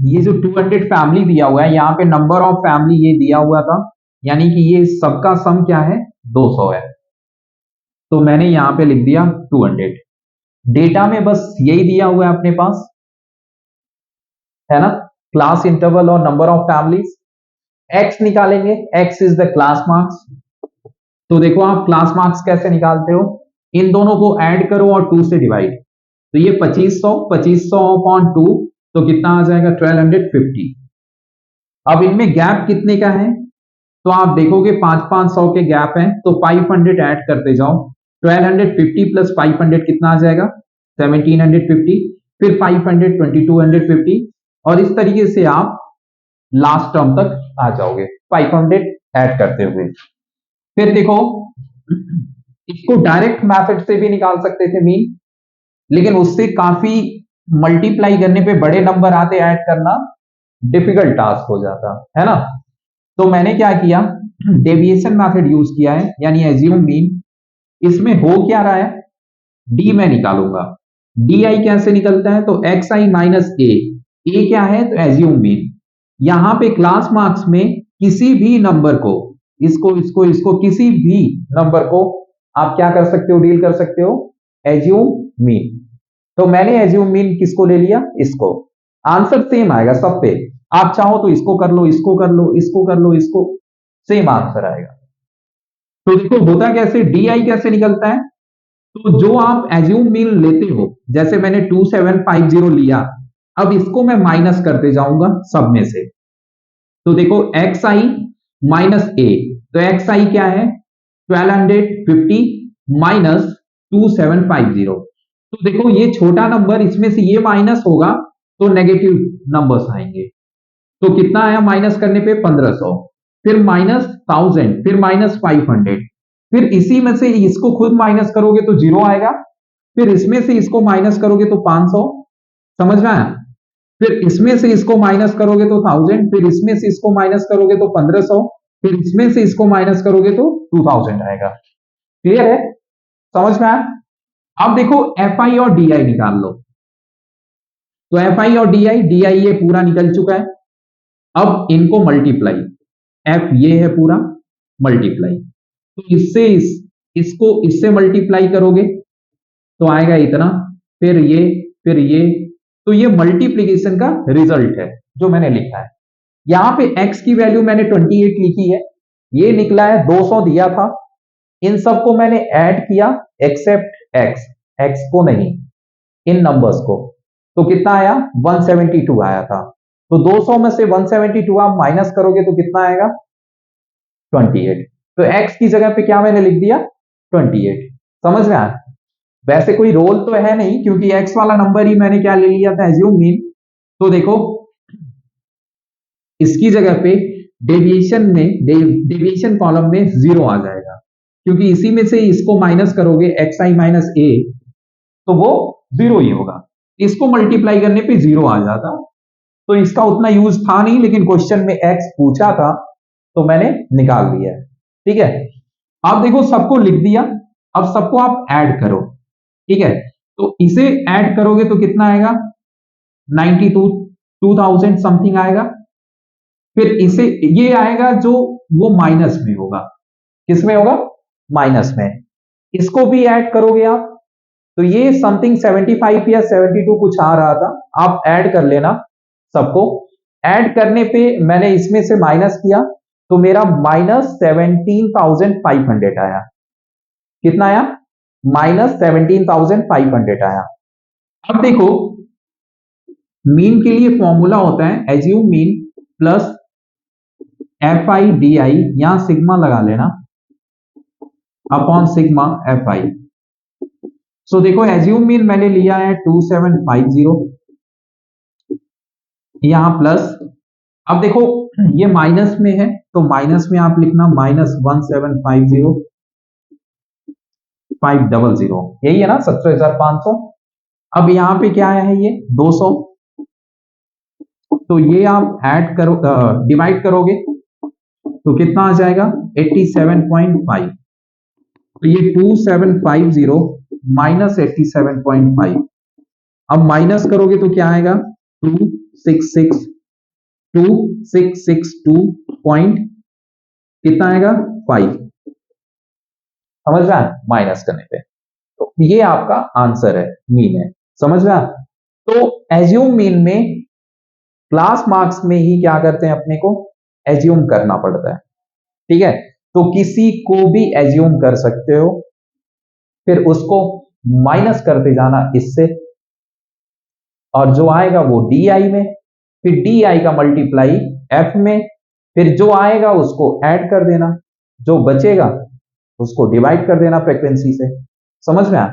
ये जो 200 फैमिली दिया हुआ है, यहाँ पे नंबर ऑफ फैमिली ये दिया हुआ था, यानी कि ये सबका सम क्या है 200 है, तो मैंने यहाँ पे लिख दिया 200। डेटा में बस यही दिया हुआ है अपने पास, है ना, क्लास इंटरवल और नंबर ऑफ फैमिलीज। एक्स निकालेंगे, x is the class marks. तो देखो आप क्लास मार्क्स कैसे निकालते हो, इन दोनों को ऐड करो और 2 से डिवाइड, तो ये 2500 अपॉन 2, तो कितना आ जाएगा 1250। अब इनमें गैप कितने का है, तो आप देखोगे 500 के गैप हैं, तो 500 ऐड करते जाओ, 1250 प्लस 500 कितना आ जाएगा 1750, फिर 500 2250, और इस तरीके से आप लास्ट टर्म तक आ जाओगे 500 ऐड करते हुए। फिर देखो इसको डायरेक्ट मेथड से भी निकाल सकते थे मीन, लेकिन उससे काफी मल्टीप्लाई करने पे बड़े नंबर आते, ऐड करना डिफिकल्ट टास्क हो जाता है ना। तो मैंने क्या किया, डेविएशन मेथड यूज किया है, यानी एज्यूम मीन। इसमें हो क्या रहा है, डी में निकालूंगा, डी आई कैसे निकलता है, तो एक्स आई माइनस ए क्या है, तो एज्यूम मीन। यहां पे क्लास मार्क्स में किसी भी नंबर को, इसको किसी भी नंबर को आप क्या कर सकते हो, डील कर सकते हो, एज्यूम मीन। तो मैंने एज्यूम मीन किसको ले लिया, इसको। आंसर सेम आएगा सब पे, आप चाहो तो इसको कर लो, इसको कर लो, इसको कर लो, इसको, सेम आंसर आएगा। तो देखो होता कैसे, डी आई कैसे निकलता है, तो जो आप एज्यूम मीन लेते हो, जैसे मैंने 2750 लिया, अब इसको मैं माइनस करते जाऊंगा सब में से, तो देखो एक्स आई माइनस ए, तो एक्स आई क्या है 1250 माइनस 2750, तो देखो ये छोटा नंबर, इसमें से ये माइनस होगा तो नेगेटिव नंबर्स आएंगे, तो कितना आया माइनस करने पे 1500, फिर माइनस 1000, फिर माइनस 500, फिर इसी में से इसको खुद माइनस करोगे तो 0 आएगा, फिर इसमें से इसको माइनस करोगे तो 500, समझ में आया, फिर इसमें से इसको माइनस करोगे तो 1000, फिर इसमें से इसको माइनस करोगे तो 1500, फिर इसमें से इसको माइनस करोगे तो 2000 आएगा। क्लियर है, समझ में आया। अब देखो एफ आई और डी आई निकाल लो, तो एफ आई और डी आई ये पूरा निकल चुका है, अब इनको मल्टीप्लाई, एफ ये है पूरा मल्टीप्लाई, तो इससे इसको इससे मल्टीप्लाई करोगे तो आएगा इतना, फिर ये, तो ये मल्टीप्लीकेशन का रिजल्ट है जो मैंने लिखा है। यहां पे x की वैल्यू मैंने 28 लिखी है, ये निकला है 200 दिया था, इन सबको मैंने ऐड किया एक्सेप्ट x को नहीं, इन नंबर्स को, तो कितना आया 172 आया था, तो 200 में से 172 आप माइनस करोगे तो कितना आएगा 28, तो x की जगह पे क्या मैंने लिख दिया 28। समझ में आया। वैसे कोई रोल तो है नहीं, क्योंकि x वाला नंबर ही मैंने क्या ले लिया था एज्यूम मीन, तो देखो इसकी जगह पे डेविएशन कॉलम में 0 आ जाएगा, क्योंकि इसी में से इसको माइनस करोगे एक्स आई माइनस ए, तो वो 0 ही होगा, इसको मल्टीप्लाई करने पे 0 आ जाता, तो इसका उतना यूज था नहीं, लेकिन क्वेश्चन में x पूछा था तो मैंने निकाल दिया। ठीक है, आप देखो सबको लिख दिया, अब सबको आप ऐड करो, ठीक है, तो इसे ऐड करोगे तो कितना आएगा 2000 समथिंग आएगा, फिर इसे ये आएगा जो वो माइनस में होगा, किसमें होगा माइनस में, इसको भी ऐड करोगे आप, तो ये समथिंग 75 या 72 कुछ आ रहा था, आप ऐड कर लेना सबको। ऐड करने पे मैंने इसमें से माइनस किया तो मेरा माइनस 17,500 आया, कितना आया माइनस 17,500 आया। अब देखो मीन के लिए फॉर्मूला होता है assume mean plus F I D I, यहां सिग्मा लगा लेना अपॉन सिग्मा एफ आई। सो देखो एज्यूम मीन मैंने लिया है 2750, यहां प्लस, अब देखो ये माइनस में है तो माइनस में आप लिखना माइनस 1750 500, यही है ना 17,500। अब यहां पे क्या है ये 200, तो ये आप ऐड करो डिवाइड करोगे तो कितना आ जाएगा 87.5, तो ये 2750 माइनस 87.5, अब माइनस करोगे तो क्या आएगा 266 2662 पॉइंट कितना आएगा 5, समझ रहा है, माइनस करने पे। तो ये आपका आंसर है, मीन है, समझ रहा है। तो एज्यूम मीन में क्लास मार्क्स में ही क्या करते हैं, अपने को एज्यूम करना पड़ता है, ठीक है। तो किसी को भी एज्यूम कर सकते हो, फिर उसको माइनस करते जाना इससे, और जो आएगा वो डी आई में, फिर डी आई का मल्टीप्लाई एफ में, फिर जो आएगा उसको ऐड कर देना, जो बचेगा उसको डिवाइड कर देना फ्रीक्वेंसी से, समझ में आया।